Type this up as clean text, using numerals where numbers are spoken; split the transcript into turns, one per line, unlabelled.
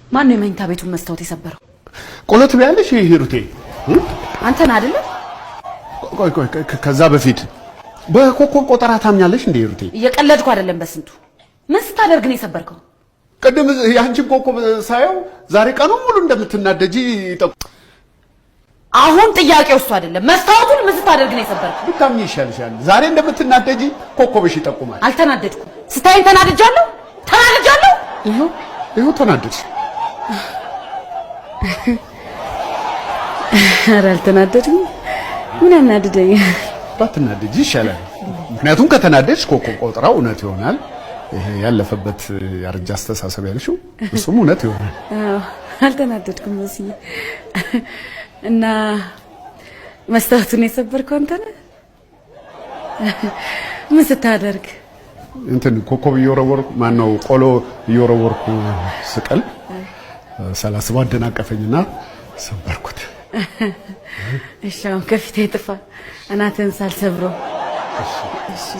ማን ነው የመኝታ ቤቱን መስታወት የሰበረው?
ቆሎት ቢያለሽ ሂሩቴ
አንተን አይደለም?
ቆይ ከዛ በፊት በኮከብ ቆጠራ ታምኛለሽ እንዴ ሂሩቴ?
እየቀለድኩ አይደለም። በስንቱ ምን ስታደርግ ነው የሰበርከው?
ቅድም ያንቺን ኮከብ ሳየው ዛሬ ቀኑ ሙሉ እንደምትናደጂ
አሁን ጥያቄው እሱ አይደለም። መስታወቱን ምን ስታደርግ ነው የሰበርከው?
ብታምኚ ይሻልሻል። ዛሬ እንደምትናደጂ ኮከብሽ ይጠቁማል።
አልተናደድኩም። ስታይን ተናድጃለሁ።
ይኸው ተናደድሽ።
ኧረ አልተናደድኩም። ምን ያናድደኛል?
ባትናደጂ ይሻላል። ምክንያቱም ከተናደድሽ ኮከብ ቆጥራው እውነት ይሆናል። ይሄ ያለፈበት ያረጃ አስተሳሰብ ያልሽው እሱም እውነት ይሆናል።
አዎ አልተናደድኩም መስዬ እና መስታወቱን የሰበርከው አንተ ነህ? ምን ስታደርግ?
እንትን ኮከብ እየወረወርኩ ማነው ቆሎ እየወረወርኩ ስቀል ሳላስበው አደናቀፈኝና ሰበርኩት።
እሺ አሁን ከፊቴ ጥፋ፣ እናትህን ሳልሰብረው። እሺ